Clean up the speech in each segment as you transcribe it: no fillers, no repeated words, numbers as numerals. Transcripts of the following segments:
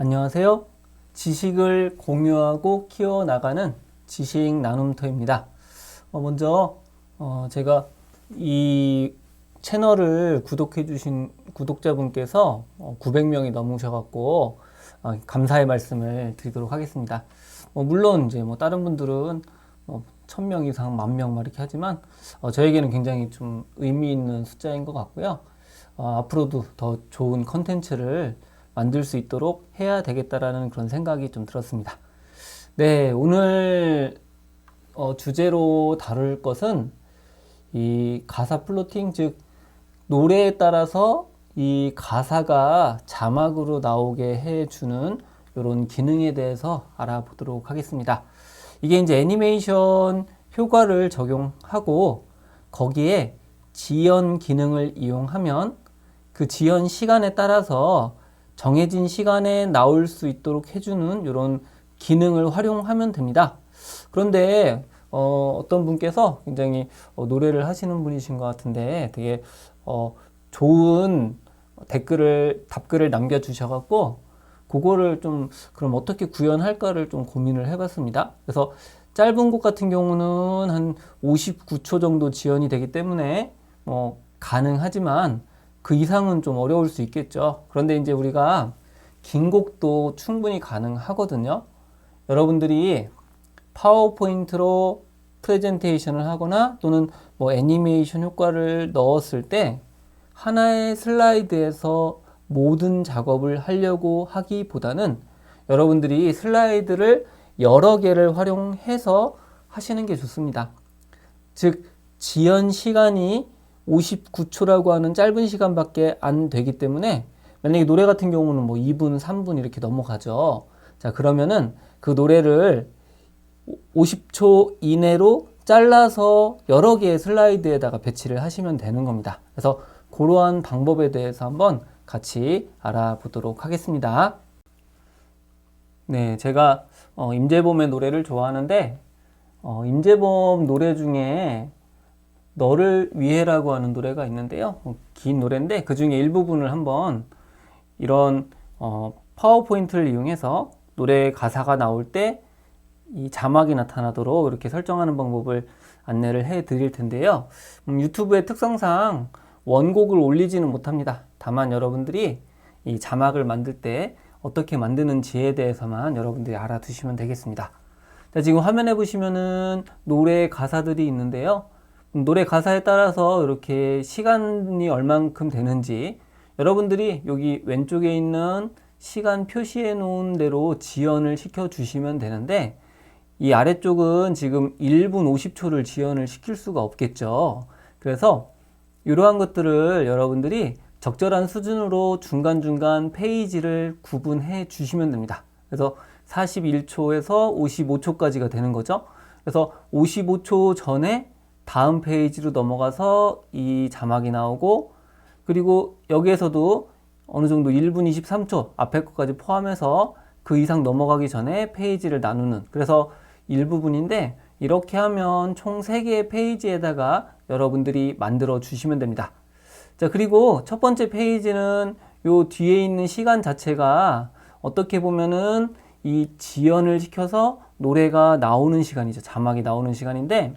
안녕하세요. 지식을 공유하고 키워나가는 지식 나눔터입니다. 먼저 제가 이 채널을 구독해주신 구독자분께서 900명이 넘으셔갖고 감사의 말씀을 드리도록 하겠습니다. 물론 이제 다른 분들은 1000명 이상, 10,000명 막 이렇게 하지만 저에게는 굉장히 좀 의미 있는 숫자인 것 같고요. 앞으로도 더 좋은 컨텐츠를 만들 수 있도록 해야 되겠다라는 그런 생각이 좀 들었습니다. 네, 오늘 주제로 다룰 것은 이 가사 플로팅, 즉 노래에 따라서 이 가사가 자막으로 나오게 해주는 이런 기능에 대해서 알아보도록 하겠습니다. 이게 이제 애니메이션 효과를 적용하고 거기에 지연 기능을 이용하면 그 지연 시간에 따라서 정해진 시간에 나올 수 있도록 해주는 이런 기능을 활용하면 됩니다. 그런데 어떤 분께서 굉장히 노래를 하시는 분이신 것 같은데 되게 좋은 답글을 남겨주셔갖고 그거를 좀 그럼 어떻게 구현할까를 좀 고민을 해봤습니다. 그래서 짧은 곡 같은 경우는 한 59초 정도 지연이 되기 때문에 가능하지만 그 이상은 좀 어려울 수 있겠죠. 그런데 이제 우리가 긴 곡도 충분히 가능하거든요. 여러분들이 파워포인트로 프레젠테이션을 하거나 또는 애니메이션 효과를 넣었을 때 하나의 슬라이드에서 모든 작업을 하려고 하기보다는 여러분들이 슬라이드를 여러 개를 활용해서 하시는 게 좋습니다. 즉, 지연 시간이 59초라고 하는 짧은 시간밖에 안 되기 때문에 만약에 노래 같은 경우는 2분, 3분 이렇게 넘어가죠. 자, 그러면은 그 노래를 50초 이내로 잘라서 여러 개의 슬라이드에다가 배치를 하시면 되는 겁니다. 그래서 그러한 방법에 대해서 한번 같이 알아보도록 하겠습니다. 네, 제가 임재범의 노래를 좋아하는데 임재범 노래 중에 너를 위해라고 하는 노래가 있는데요. 긴 노래인데 그 중에 일부분을 한번 이런 파워포인트를 이용해서 노래 가사가 나올 때 이 자막이 나타나도록 이렇게 설정하는 방법을 안내를 해 드릴 텐데요. 유튜브의 특성상 원곡을 올리지는 못합니다. 다만 여러분들이 이 자막을 만들 때 어떻게 만드는지에 대해서만 여러분들이 알아두시면 되겠습니다. 자, 지금 화면에 보시면은 노래 가사들이 있는데요. 노래 가사에 따라서 이렇게 시간이 얼만큼 되는지 여러분들이 여기 왼쪽에 있는 시간 표시해 놓은 대로 지연을 시켜 주시면 되는데 이 아래쪽은 지금 1분 50초를 지연을 시킬 수가 없겠죠. 그래서 이러한 것들을 여러분들이 적절한 수준으로 중간중간 페이지를 구분해 주시면 됩니다. 그래서 41초에서 55초까지가 되는 거죠. 그래서 55초 전에 다음 페이지로 넘어가서 이 자막이 나오고 그리고 여기에서도 어느 정도 1분 23초 앞에 것까지 포함해서 그 이상 넘어가기 전에 페이지를 나누는 그래서 일부분인데 이렇게 하면 총 3개의 페이지에다가 여러분들이 만들어 주시면 됩니다. 자, 그리고 첫 번째 페이지는 요 뒤에 있는 시간 자체가 어떻게 보면은 이 지연을 시켜서 노래가 나오는 시간이죠. 자막이 나오는 시간인데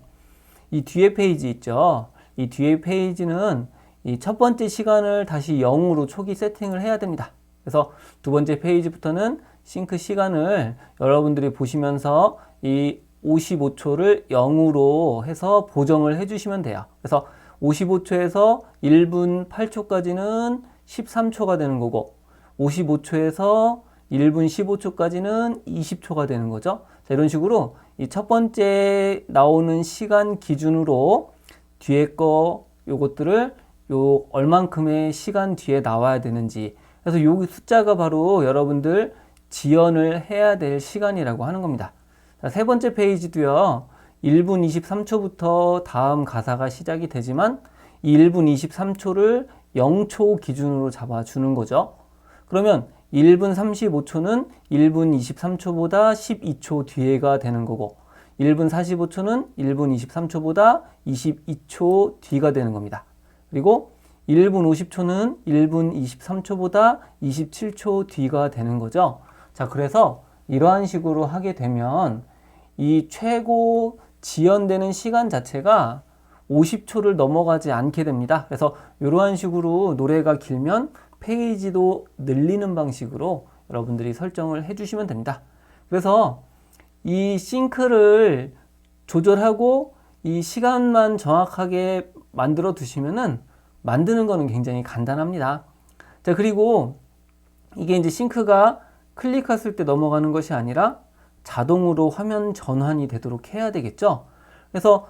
이 뒤에 페이지 있죠. 이 뒤에 페이지는 이 첫 번째 시간을 다시 0으로 초기 세팅을 해야 됩니다. 그래서 두 번째 페이지부터는 싱크 시간을 여러분들이 보시면서 이 55초를 0으로 해서 보정을 해주시면 돼요. 그래서 55초에서 1분 8초까지는 13초가 되는 거고 55초에서 1분 15초까지는 20초가 되는 거죠. 자, 이런 식으로 이 첫 번째 나오는 시간 기준으로 뒤에 거 요것들을 요 얼만큼의 시간 뒤에 나와야 되는지 그래서 요 숫자가 바로 여러분들 지연을 해야 될 시간이라고 하는 겁니다. 자, 세 번째 페이지도요. 1분 23초부터 다음 가사가 시작이 되지만 1분 23초를 0초 기준으로 잡아주는 거죠. 그러면 1분 35초는 1분 23초보다 12초 뒤에가 되는 거고 1분 45초는 1분 23초보다 22초 뒤가 되는 겁니다. 그리고 1분 50초는 1분 23초보다 27초 뒤가 되는 거죠. 자, 그래서 이러한 식으로 하게 되면 이 최고 지연되는 시간 자체가 50초를 넘어가지 않게 됩니다. 그래서 이러한 식으로 노래가 길면 페이지도 늘리는 방식으로 여러분들이 설정을 해주시면 됩니다. 그래서 이 싱크를 조절하고 이 시간만 정확하게 만들어 두시면은 만드는 거는 굉장히 간단합니다. 자, 그리고 이게 이제 싱크가 클릭했을 때 넘어가는 것이 아니라 자동으로 화면 전환이 되도록 해야 되겠죠. 그래서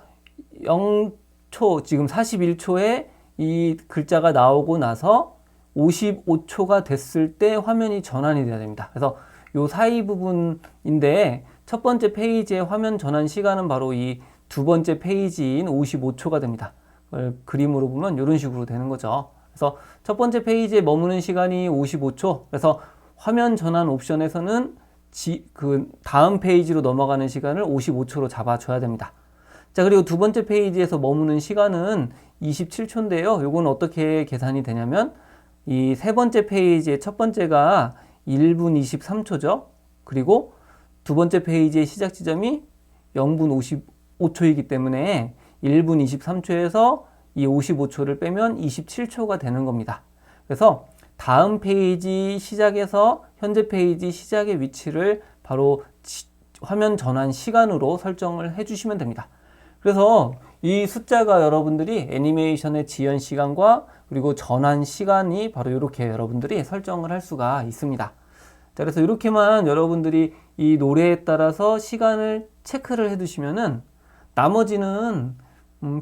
0초, 지금 41초에 이 글자가 나오고 나서 55초가 됐을 때 화면이 전환이 돼야 됩니다. 그래서 요 사이 부분인데 첫 번째 페이지의 화면 전환 시간은 바로 이 두 번째 페이지인 55초가 됩니다. 그림으로 보면 이런 식으로 되는 거죠. 그래서 첫 번째 페이지에 머무는 시간이 55초. 그래서 화면 전환 옵션에서는 그 다음 페이지로 넘어가는 시간을 55초로 잡아줘야 됩니다. 자, 그리고 두 번째 페이지에서 머무는 시간은 27초인데요. 요건 어떻게 계산이 되냐면 이 세 번째 페이지의 첫 번째가 1분 23초죠. 그리고 두 번째 페이지의 시작 지점이 0분 55초이기 때문에 1분 23초에서 이 55초를 빼면 27초가 되는 겁니다. 그래서 다음 페이지 시작에서 현재 페이지 시작의 위치를 바로 화면 전환 시간으로 설정을 해주시면 됩니다. 그래서 이 숫자가 여러분들이 애니메이션의 지연 시간과 그리고 전환 시간이 바로 이렇게 여러분들이 설정을 할 수가 있습니다. 자, 그래서 이렇게만 여러분들이 이 노래에 따라서 시간을 체크를 해두시면은 나머지는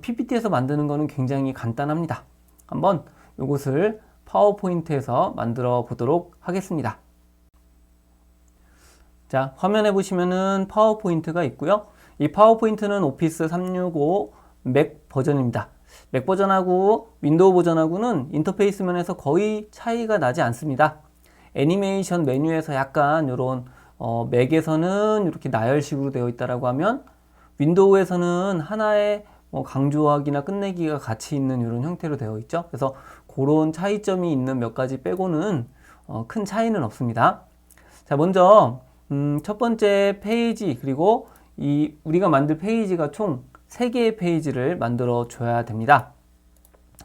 PPT에서 만드는 거는 굉장히 간단합니다. 한번 이것을 파워포인트에서 만들어 보도록 하겠습니다. 자, 화면에 보시면은 파워포인트가 있고요. 이 파워포인트는 오피스 365 맥 버전입니다. 맥 버전하고 윈도우 버전하고는 인터페이스 면에서 거의 차이가 나지 않습니다. 애니메이션 메뉴에서 약간 이런 맥에서는 이렇게 나열식으로 되어 있다라고 하면 윈도우에서는 하나의 강조하기나 끝내기가 같이 있는 이런 형태로 되어 있죠. 그래서 그런 차이점이 있는 몇 가지 빼고는 큰 차이는 없습니다. 자, 먼저 첫 번째 페이지, 그리고 우리가 만들 페이지가 총 3개의 페이지를 만들어 줘야 됩니다.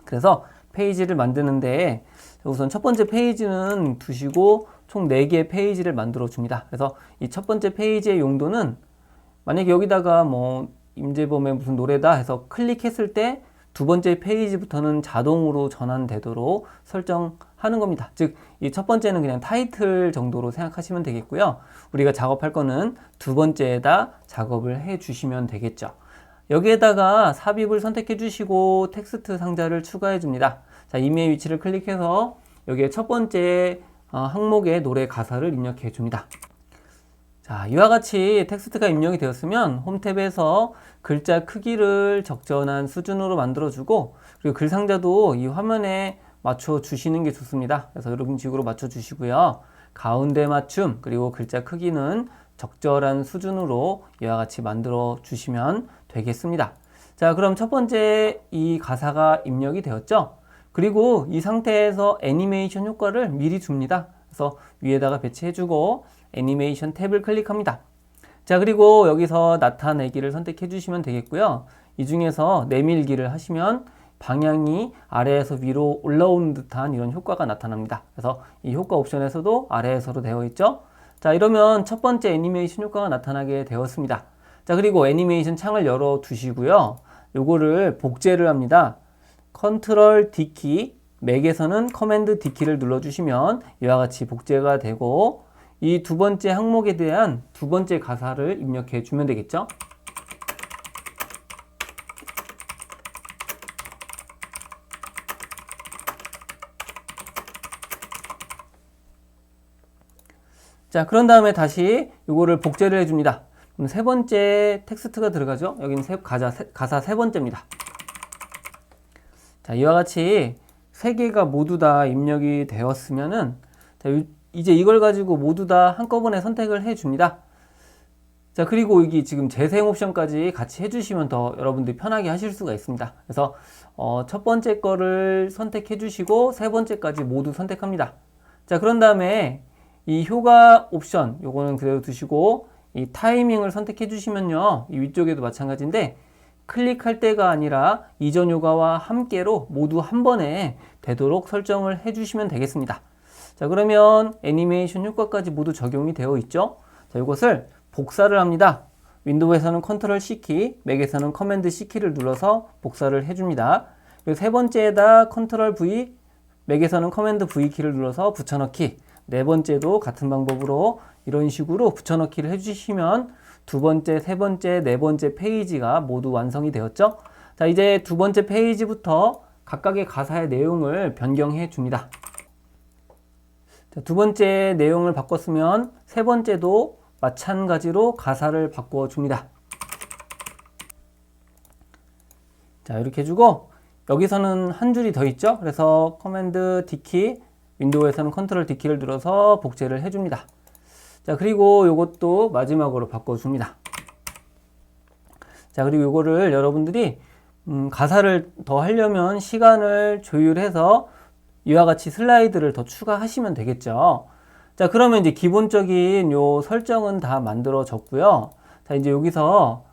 그래서 페이지를 만드는데 우선 첫 번째 페이지는 두시고 총 4개의 페이지를 만들어 줍니다. 그래서 이 첫 번째 페이지의 용도는 만약에 여기다가 임재범의 무슨 노래다 해서 클릭했을 때 두 번째 페이지부터는 자동으로 전환되도록 설정하는 겁니다. 즉, 이 첫 번째는 그냥 타이틀 정도로 생각하시면 되겠고요. 우리가 작업할 거는 두 번째에다 작업을 해 주시면 되겠죠. 여기에다가 삽입을 선택해 주시고 텍스트 상자를 추가해 줍니다. 자, 이메일 위치를 클릭해서 여기에 첫 번째 항목에 노래 가사를 입력해 줍니다. 자, 이와 같이 텍스트가 입력이 되었으면 홈 탭에서 글자 크기를 적절한 수준으로 만들어주고, 그리고 글 상자도 이 화면에 맞춰 주시는 게 좋습니다. 그래서 이런 식으로 맞춰 주시고요. 가운데 맞춤, 그리고 글자 크기는 적절한 수준으로 이와 같이 만들어 주시면 되겠습니다. 자, 그럼 첫 번째 이 가사가 입력이 되었죠. 그리고 이 상태에서 애니메이션 효과를 미리 줍니다. 그래서 위에다가 배치해주고 애니메이션 탭을 클릭합니다. 자, 그리고 여기서 나타내기를 선택해 주시면 되겠고요. 이 중에서 내밀기를 하시면 방향이 아래에서 위로 올라오는 듯한 이런 효과가 나타납니다. 그래서 이 효과 옵션에서도 아래에서로 되어 있죠. 자, 이러면 첫 번째 애니메이션 효과가 나타나게 되었습니다. 자, 그리고 애니메이션 창을 열어 두시고요. 요거를 복제를 합니다. 컨트롤 D키, 맥에서는 커맨드 D키를 눌러주시면 이와 같이 복제가 되고, 이 두 번째 항목에 대한 두 번째 가사를 입력해 주면 되겠죠. 자, 그런 다음에 다시 이거를 복제를 해줍니다. 그럼 세 번째 텍스트가 들어가죠. 여기는 가사 세 번째입니다. 자, 이와 같이 세 개가 모두 다 입력이 되었으면은, 자, 이제 이걸 가지고 모두 다 한꺼번에 선택을 해줍니다. 자, 그리고 여기 지금 재생 옵션까지 같이 해주시면 더 여러분들이 편하게 하실 수가 있습니다. 그래서 첫 번째 거를 선택해 주시고 세 번째까지 모두 선택합니다. 자, 그런 다음에 이 효과 옵션 요거는 그대로 두시고 이 타이밍을 선택해 주시면요, 이 위쪽에도 마찬가지인데 클릭할 때가 아니라 이전 효과와 함께로 모두 한 번에 되도록 설정을 해 주시면 되겠습니다. 자, 그러면 애니메이션 효과까지 모두 적용이 되어 있죠. 자, 이것을 복사를 합니다. 윈도우에서는 컨트롤 C키, 맥에서는 커맨드 C키를 눌러서 복사를 해줍니다. 그리고 세 번째에다 컨트롤 V, 맥에서는 커맨드 V키를 눌러서 붙여넣기. 네 번째도 같은 방법으로 이런 식으로 붙여넣기를 해주시면 두 번째, 세 번째, 네 번째 페이지가 모두 완성이 되었죠. 자, 이제 두 번째 페이지부터 각각의 가사의 내용을 변경해 줍니다. 자, 두 번째 내용을 바꿨으면 세 번째도 마찬가지로 가사를 바꿔 줍니다. 자, 이렇게 해주고 여기서는 한 줄이 더 있죠. 그래서 커맨드 D키, 윈도우에서는 컨트롤 D키를 눌러서 복제를 해줍니다. 자, 그리고 이것도 마지막으로 바꿔줍니다. 자, 그리고 이거를 여러분들이 가사를 더 하려면 시간을 조율해서 이와 같이 슬라이드를 더 추가하시면 되겠죠. 자, 그러면 이제 기본적인 요 설정은 다 만들어졌고요. 자, 이제 여기서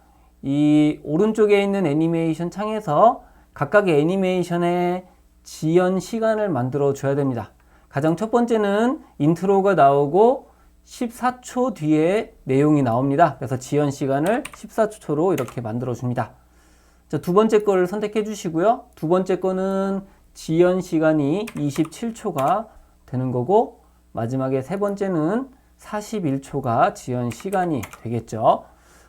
이 오른쪽에 있는 애니메이션 창에서 각각의 애니메이션의 지연 시간을 만들어 줘야 됩니다. 가장 첫 번째는 인트로가 나오고 14초 뒤에 내용이 나옵니다. 그래서 지연 시간을 14초로 이렇게 만들어 줍니다. 자, 두 번째 거를 선택해 주시고요. 두 번째 거는 지연 시간이 27초가 되는 거고, 마지막에 세 번째는 41초가 지연 시간이 되겠죠.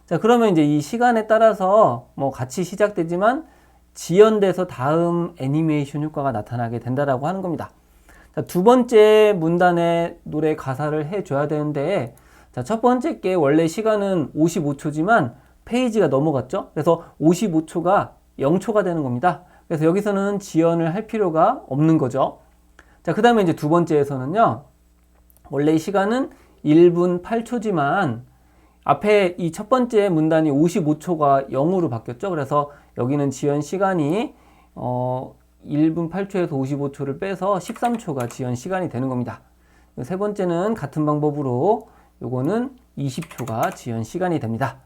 자, 그러면 이제 이 시간에 따라서 뭐 같이 시작되지만 지연돼서 다음 애니메이션 효과가 나타나게 된다라고 하는 겁니다. 자, 두 번째 문단에 노래 가사를 해줘야 되는데, 자, 첫 번째 게 원래 시간은 55초지만 페이지가 넘어갔죠. 그래서 55초가 0초가 되는 겁니다. 그래서 여기서는 지연을 할 필요가 없는 거죠. 자, 그 다음에 이제 두 번째에서는요, 원래 이 시간은 1분 8초지만 앞에 이 첫 번째 문단이 55초가 0으로 바뀌었죠. 그래서 여기는 지연 시간이 1분 8초에서 55초를 빼서 13초가 지연 시간이 되는 겁니다. 세 번째는 같은 방법으로 요거는 20초가 지연 시간이 됩니다.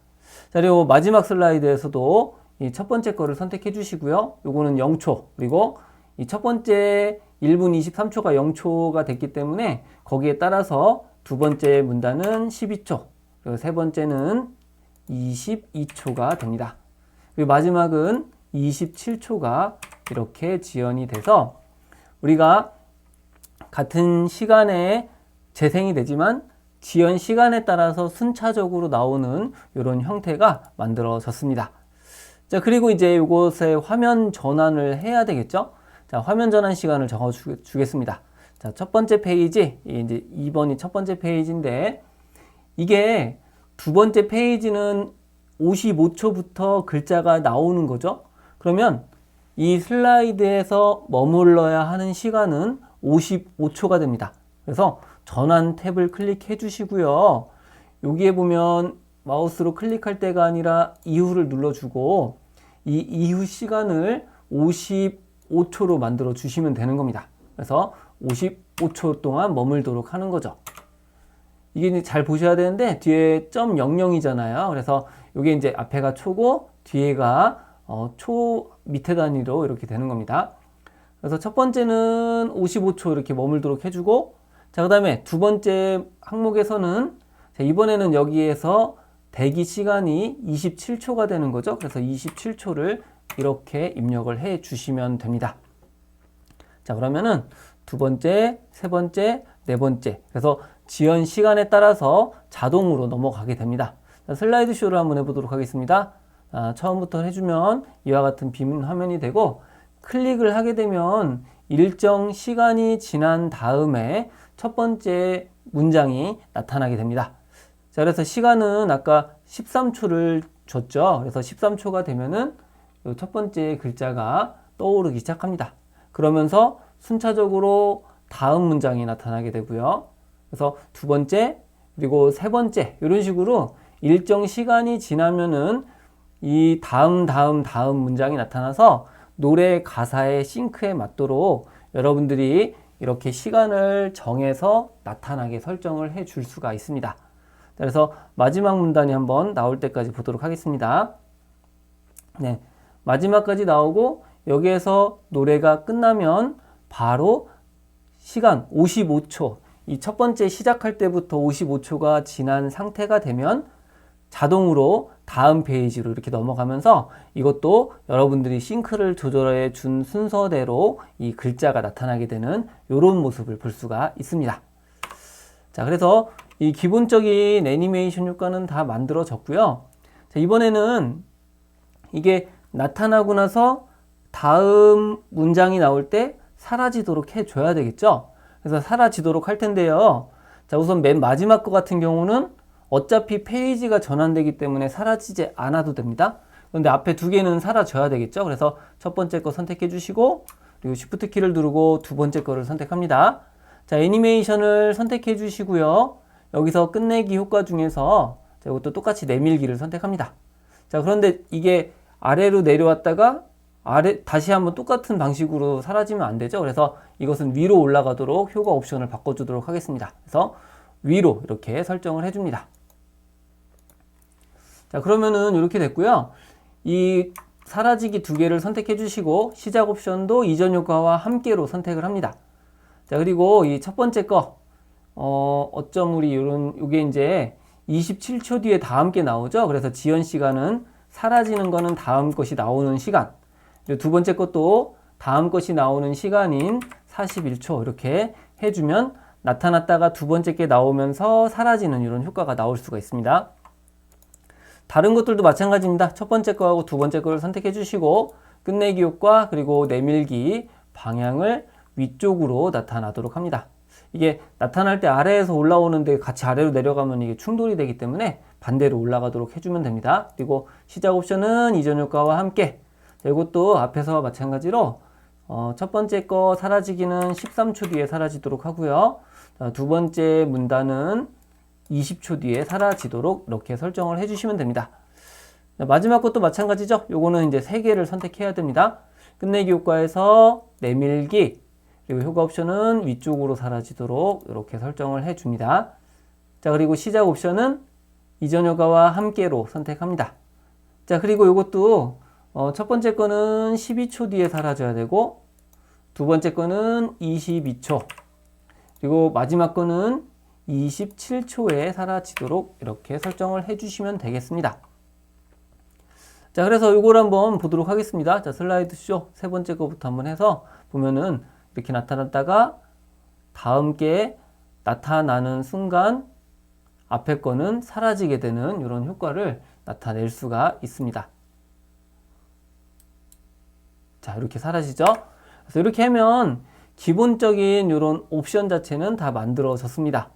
자, 그리고 마지막 슬라이드에서도 이 첫 번째 거를 선택해 주시고요. 요거는 0초, 그리고 이 첫 번째 1분 23초가 0초가 됐기 때문에 거기에 따라서 두 번째 문단은 12초, 그리고 세 번째는 22초가 됩니다. 그리고 마지막은 27초가 이렇게 지연이 돼서 우리가 같은 시간에 재생이 되지만 지연 시간에 따라서 순차적으로 나오는 이런 형태가 만들어졌습니다. 자, 그리고 이제 이곳에 화면 전환을 해야 되겠죠? 자, 화면 전환 시간을 적어 주겠습니다. 자, 첫 번째 페이지, 이제 2번이 첫 번째 페이지인데, 이게 두 번째 페이지는 55초부터 글자가 나오는 거죠. 그러면 이 슬라이드에서 머물러야 하는 시간은 55초가 됩니다. 그래서 전환 탭을 클릭해 주시고요. 여기에 보면 마우스로 클릭할 때가 아니라 이후를 눌러주고 이 이후 시간을 55초로 만들어 주시면 되는 겁니다. 그래서 55초 동안 머물도록 하는 거죠. 이게 잘 보셔야 되는데 뒤에 .00이잖아요. 그래서 이게 이제 앞에가 초고 뒤에가 초 밑에 단위로 이렇게 되는 겁니다. 그래서 첫 번째는 55초 이렇게 머물도록 해주고, 자, 그 다음에 두 번째 항목에서는 자, 이번에는 여기에서 대기 시간이 27초가 되는 거죠. 그래서 27초를 이렇게 입력을 해 주시면 됩니다. 자, 그러면은 두 번째, 세 번째, 네 번째. 그래서 지연 시간에 따라서 자동으로 넘어가게 됩니다. 자, 슬라이드 쇼를 한번 해보도록 하겠습니다. 처음부터 해주면 이와 같은 빈 화면이 되고, 클릭을 하게 되면 일정 시간이 지난 다음에 첫 번째 문장이 나타나게 됩니다. 자, 그래서 시간은 아까 13초를 줬죠. 그래서 13초가 되면은 첫 번째 글자가 떠오르기 시작합니다. 그러면서 순차적으로 다음 문장이 나타나게 되고요. 그래서 두 번째, 그리고 세 번째, 이런 식으로 일정 시간이 지나면은 이 다음 문장이 나타나서 노래 가사의 싱크에 맞도록 여러분들이 이렇게 시간을 정해서 나타나게 설정을 해 줄 수가 있습니다. 그래서 마지막 문단이 한번 나올 때까지 보도록 하겠습니다. 네, 마지막까지 나오고 여기에서 노래가 끝나면 바로 시간 55초, 이 첫 번째 시작할 때부터 55초가 지난 상태가 되면 자동으로 다음 페이지로 이렇게 넘어가면서 이것도 여러분들이 싱크를 조절해 준 순서대로 이 글자가 나타나게 되는 이런 모습을 볼 수가 있습니다. 자, 그래서 이 기본적인 애니메이션 효과는 다 만들어졌고요. 자, 이번에는 이게 나타나고 나서 다음 문장이 나올 때 사라지도록 해줘야 되겠죠. 그래서 사라지도록 할 텐데요. 자, 우선 맨 마지막 거 같은 경우는 어차피 페이지가 전환되기 때문에 사라지지 않아도 됩니다. 그런데 앞에 두 개는 사라져야 되겠죠. 그래서 첫 번째 거 선택해 주시고 그리고 Shift 키를 누르고 두 번째 거를 선택합니다. 자, 애니메이션을 선택해 주시고요. 여기서 끝내기 효과 중에서 자, 이것도 똑같이 내밀기를 선택합니다. 자, 그런데 이게 아래로 내려왔다가 다시 한번 똑같은 방식으로 사라지면 안 되죠. 그래서 이것은 위로 올라가도록 효과 옵션을 바꿔주도록 하겠습니다. 그래서 위로 이렇게 설정을 해줍니다. 자, 그러면은 이렇게 됐고요. 이 사라지기 두 개를 선택해 주시고 시작 옵션도 이전 효과와 함께로 선택을 합니다. 자, 그리고 이 첫 번째 거 어쩌물이 요게 이제 27초 뒤에 다음 게 나오죠. 그래서 지연 시간은 사라지는 거는 다음 것이 나오는 시간. 그리고 두 번째 것도 다음 것이 나오는 시간인 41초 이렇게 해주면 나타났다가 두 번째 게 나오면서 사라지는 이런 효과가 나올 수가 있습니다. 다른 것들도 마찬가지입니다. 첫 번째 거하고 두 번째 거를 선택해 주시고 끝내기 효과 그리고 내밀기 방향을 위쪽으로 나타나도록 합니다. 이게 나타날 때 아래에서 올라오는데 같이 아래로 내려가면 이게 충돌이 되기 때문에 반대로 올라가도록 해주면 됩니다. 그리고 시작 옵션은 이전 효과와 함께. 자, 이것도 앞에서 마찬가지로 첫 번째 거 사라지기는 13초 뒤에 사라지도록 하고요. 자, 두 번째 문단은 20초 뒤에 사라지도록 이렇게 설정을 해주시면 됩니다. 자, 마지막 것도 마찬가지죠. 요거는 이제 세 개를 선택해야 됩니다. 끝내기 효과에서 내밀기 그리고 효과 옵션은 위쪽으로 사라지도록 이렇게 설정을 해줍니다. 자, 그리고 시작 옵션은 이전 효과와 함께로 선택합니다. 자, 그리고 이것도 첫 번째 거는 12초 뒤에 사라져야 되고 두 번째 거는 22초 그리고 마지막 거는 27초에 사라지도록 이렇게 설정을 해주시면 되겠습니다. 자, 그래서 이걸 한번 보도록 하겠습니다. 자, 슬라이드 쇼 세 번째 거부터 한번 해서 보면은 이렇게 나타났다가 다음 게 나타나는 순간 앞에 거는 사라지게 되는 이런 효과를 나타낼 수가 있습니다. 자, 이렇게 사라지죠? 그래서 이렇게 하면 기본적인 이런 옵션 자체는 다 만들어졌습니다.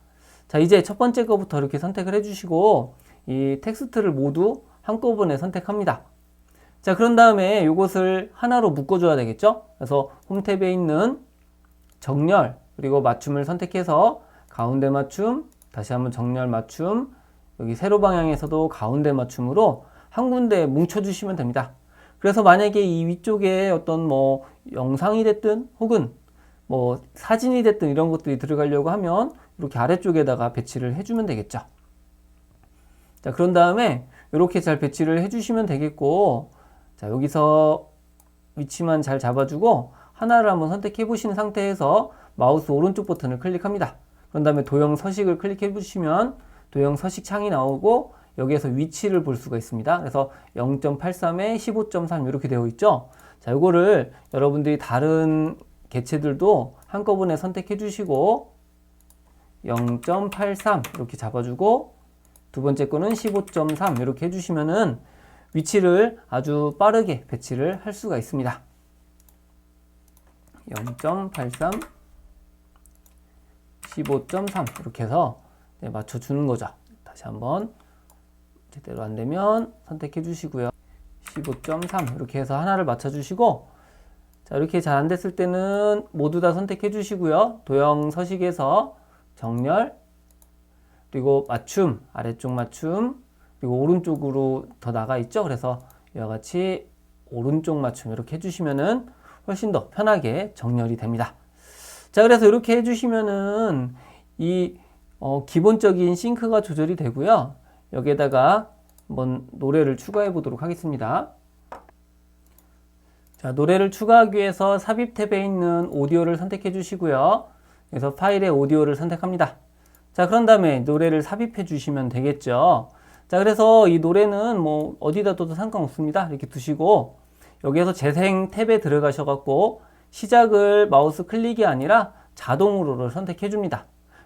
자, 이제 첫 번째 거부터 이렇게 선택을 해주시고 이 텍스트를 모두 한꺼번에 선택합니다. 자, 그런 다음에 이것을 하나로 묶어줘야 되겠죠? 그래서 홈 탭에 있는 정렬 그리고 맞춤을 선택해서 가운데 맞춤, 다시 한번 정렬 맞춤, 여기 세로 방향에서도 가운데 맞춤으로 한 군데 뭉쳐주시면 됩니다. 그래서 만약에 이 위쪽에 어떤 뭐 영상이 됐든 혹은 뭐 사진이 됐든 이런 것들이 들어가려고 하면 이렇게 아래쪽에다가 배치를 해주면 되겠죠. 자, 그런 다음에 이렇게 잘 배치를 해주시면 되겠고, 자, 여기서 위치만 잘 잡아주고 하나를 한번 선택해 보신 상태에서 마우스 오른쪽 버튼을 클릭합니다. 그런 다음에 도형 서식을 클릭해 보시면 도형 서식 창이 나오고 여기에서 위치를 볼 수가 있습니다. 그래서 0.83에 15.3 이렇게 되어 있죠. 자, 이거를 여러분들이 다른 개체들도 한꺼번에 선택해 주시고 0.83 이렇게 잡아주고 두 번째 거는 15.3 이렇게 해주시면은 위치를 아주 빠르게 배치를 할 수가 있습니다. 0.83 15.3 이렇게 해서 맞춰주는 거죠. 다시 한번 제대로 안 되면 선택해 주시고요. 15.3 이렇게 해서 하나를 맞춰 주시고, 자, 이렇게 잘 안 됐을 때는 모두 다 선택해 주시고요. 도형 서식에서 정렬 그리고 맞춤, 아래쪽 맞춤 그리고 오른쪽으로 더 나가 있죠. 그래서 이와 같이 오른쪽 맞춤 이렇게 해주시면은 훨씬 더 편하게 정렬이 됩니다. 자, 그래서 이렇게 해주시면은 이 기본적인 싱크가 조절이 되고요. 여기에다가 한번 노래를 추가해 보도록 하겠습니다. 자, 노래를 추가하기 위해서 삽입 탭에 있는 오디오를 선택해 주시고요. 그래서 파일의 오디오를 선택합니다. 자, 그런 다음에 노래를 삽입해 주시면 되겠죠. 자, 그래서 이 노래는 뭐 어디다 둬도 상관없습니다. 이렇게 두시고 여기에서 재생 탭에 들어가셔갖고 시작을 마우스 클릭이 아니라 자동으로를 선택해 줍니다.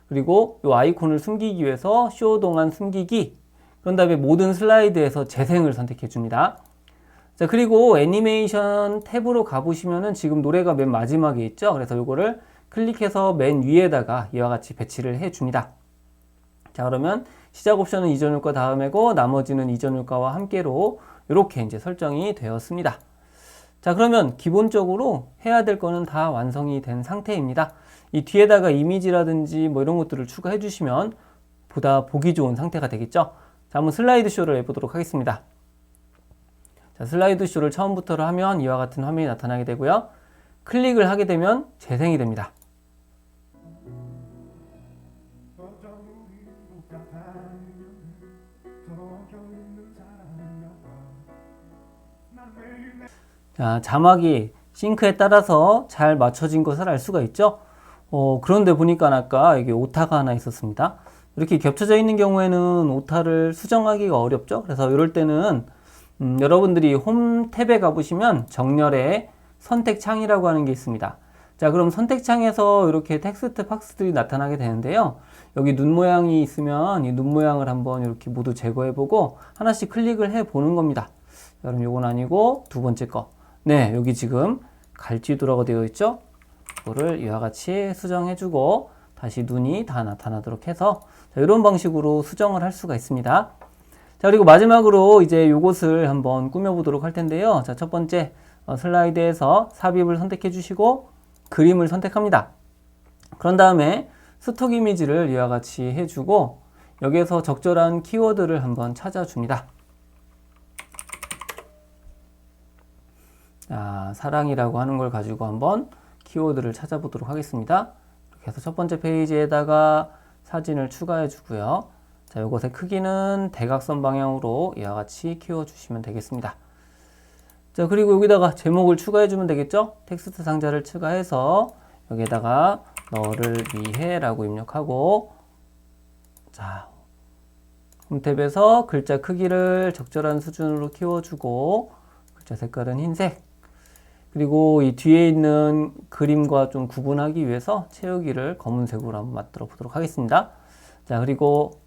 그리고 이 아이콘을 숨기기 위해서 쇼 동안 숨기기, 그런 다음에 모든 슬라이드에서 재생을 선택해 줍니다. 자, 그리고 애니메이션 탭으로 가보시면은 지금 노래가 맨 마지막에 있죠. 그래서 이거를 클릭해서 맨 위에다가 이와 같이 배치를 해 줍니다. 자, 그러면 시작 옵션은 이전 효과 다음에고 나머지는 이전 효과와 함께로 이렇게 이제 설정이 되었습니다. 자, 그러면 기본적으로 해야 될 거는 다 완성이 된 상태입니다. 이 뒤에다가 이미지라든지 뭐 이런 것들을 추가해 주시면 보다 보기 좋은 상태가 되겠죠. 자, 한번 슬라이드 쇼를 해보도록 하겠습니다. 자, 슬라이드 쇼를 처음부터 하면 이와 같은 화면이 나타나게 되고요. 클릭을 하게 되면 재생이 됩니다. 자, 자막이 싱크에 따라서 잘 맞춰진 것을 알 수가 있죠. 그런데 보니까 아까 여기 오타가 하나 있었습니다. 이렇게 겹쳐져 있는 경우에는 오타를 수정하기가 어렵죠. 그래서 이럴 때는 여러분들이 홈 탭에 가보시면 정렬에 선택창이라고 하는 게 있습니다. 자, 그럼 선택창에서 이렇게 텍스트 박스들이 나타나게 되는데요. 여기 눈 모양이 있으면 이 눈 모양을 한번 이렇게 모두 제거해보고 하나씩 클릭을 해보는 겁니다. 자, 그럼 요건 아니고 두 번째 거. 네, 여기 지금 갈지도라고 되어 있죠. 이거를 이와 같이 수정해주고 다시 눈이 다 나타나도록 해서 자, 이런 방식으로 수정을 할 수가 있습니다. 자, 그리고 마지막으로 이제 요것을 한번 꾸며보도록 할 텐데요. 자, 첫 번째 슬라이드에서 삽입을 선택해 주시고 그림을 선택합니다. 그런 다음에 스톡 이미지를 이와 같이 해주고 여기에서 적절한 키워드를 한번 찾아줍니다. 자, 사랑이라고 하는 걸 가지고 한번 키워드를 찾아보도록 하겠습니다. 이렇게 해서 첫 번째 페이지에다가 사진을 추가해 주고요. 자, 이것의 크기는 대각선 방향으로 이와 같이 키워주시면 되겠습니다. 자, 그리고 여기다가 제목을 추가해 주면 되겠죠? 텍스트 상자를 추가해서 여기에다가 너를 위해 라고 입력하고 자, 홈탭에서 글자 크기를 적절한 수준으로 키워주고 글자 색깔은 흰색, 그리고 이 뒤에 있는 그림과 좀 구분하기 위해서 채우기를 검은색으로 한번 만들어 보도록 하겠습니다. 자, 그리고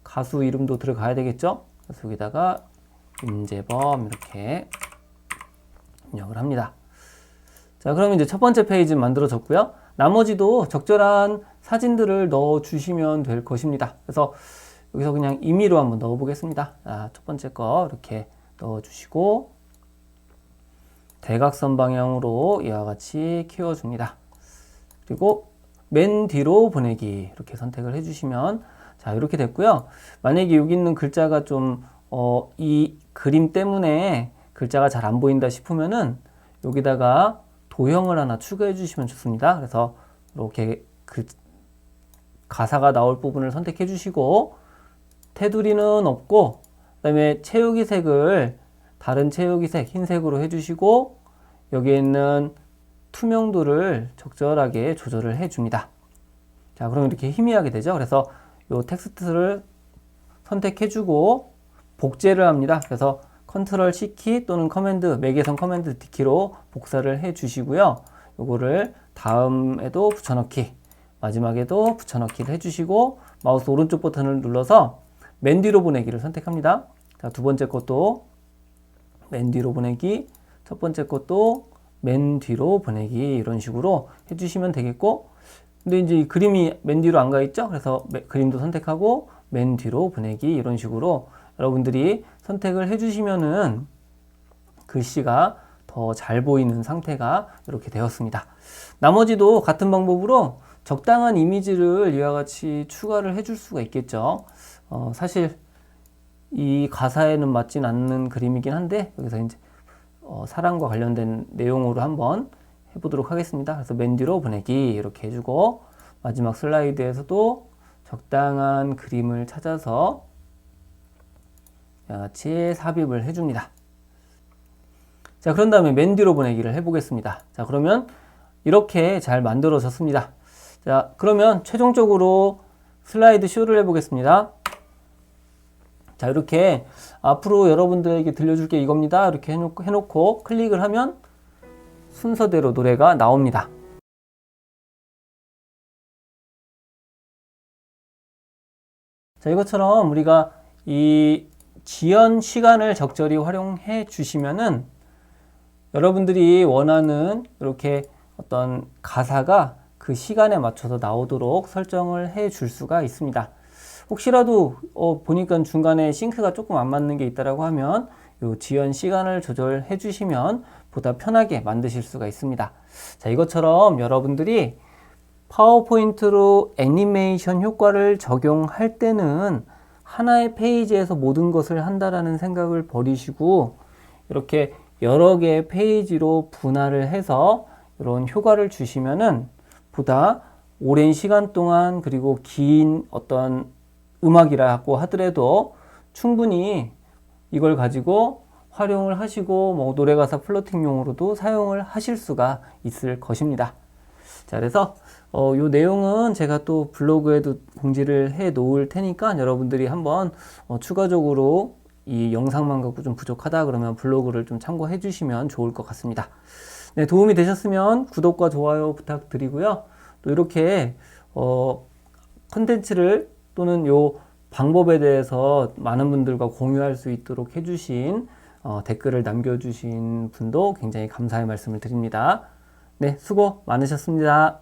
가수 이름도 들어가야 되겠죠? 그래서 여기다가 임재범 이렇게 입력을 합니다. 자, 그러면 이제 첫 번째 페이지 만들어졌고요. 나머지도 적절한 사진들을 넣어 주시면 될 것입니다. 그래서 여기서 그냥 임의로 한번 넣어 보겠습니다. 자, 첫 번째 거 이렇게 넣어 주시고 대각선 방향으로 이와 같이 키워줍니다. 그리고 맨 뒤로 보내기 이렇게 선택을 해주시면 자, 이렇게 됐고요. 만약에 여기 있는 글자가 좀 이 그림 때문에 글자가 잘 안 보인다 싶으면은 여기다가 도형을 하나 추가해 주시면 좋습니다. 그래서 이렇게 가사가 나올 부분을 선택해 주시고 테두리는 없고 그다음에 채우기 색을 다른 채우기 색 흰색으로 해주시고 여기에 있는 투명도를 적절하게 조절을 해줍니다. 자, 그럼 이렇게 희미하게 되죠. 그래서 이 텍스트를 선택해주고 복제를 합니다. 그래서 컨트롤 C키 또는 커맨드, 매개선 커맨드 D키로 복사를 해주시고요. 요거를 다음에도 붙여넣기, 마지막에도 붙여넣기를 해주시고 마우스 오른쪽 버튼을 눌러서 맨 뒤로 보내기를 선택합니다. 자, 두 번째 것도 맨 뒤로 보내기, 첫 번째 것도 맨 뒤로 보내기 이런 식으로 해주시면 되겠고, 근데 이제 이 그림이 맨 뒤로 안 가 있죠? 그래서 그림도 선택하고 맨 뒤로 보내기 이런 식으로 여러분들이 선택을 해주시면은 글씨가 더 잘 보이는 상태가 이렇게 되었습니다. 나머지도 같은 방법으로 적당한 이미지를 이와 같이 추가를 해줄 수가 있겠죠. 사실 이 가사에는 맞진 않는 그림이긴 한데 여기서 이제 사랑과 관련된 내용으로 한번 해보도록 하겠습니다. 그래서 맨 뒤로 보내기 이렇게 해주고 마지막 슬라이드에서도 적당한 그림을 찾아서 같이 삽입을 해줍니다. 자, 그런 다음에 맨 뒤로 보내기를 해보겠습니다. 자, 그러면 이렇게 잘 만들어졌습니다. 자, 그러면 최종적으로 슬라이드 쇼를 해보겠습니다. 자, 이렇게 앞으로 여러분들에게 들려줄 게 이겁니다. 이렇게 해놓고 클릭을 하면 순서대로 노래가 나옵니다. 자, 이것처럼 우리가 이 지연 시간을 적절히 활용해 주시면은 여러분들이 원하는 이렇게 어떤 가사가 그 시간에 맞춰서 나오도록 설정을 해 줄 수가 있습니다. 혹시라도 보니까 중간에 싱크가 조금 안 맞는 게 있다라고 하면 요 지연 시간을 조절해 주시면 보다 편하게 만드실 수가 있습니다. 자, 이것처럼 여러분들이 파워포인트로 애니메이션 효과를 적용할 때는 하나의 페이지에서 모든 것을 한다라는 생각을 버리시고 이렇게 여러 개의 페이지로 분할을 해서 이런 효과를 주시면은 보다 오랜 시간 동안 그리고 긴 어떤 음악이라고 하더라도 충분히 이걸 가지고 활용을 하시고 뭐 노래가사 플러팅용으로도 사용을 하실 수가 있을 것입니다. 자, 그래서 요 내용은 제가 또 블로그에도 공지를 해 놓을 테니까 여러분들이 한번 추가적으로 이 영상만 갖고 좀 부족하다 그러면 블로그를 좀 참고해 주시면 좋을 것 같습니다. 네, 도움이 되셨으면 구독과 좋아요 부탁드리고요. 또 이렇게 컨텐츠를 또는 요 방법에 대해서 많은 분들과 공유할 수 있도록 해주신 댓글을 남겨주신 분도 굉장히 감사의 말씀을 드립니다. 네, 수고 많으셨습니다.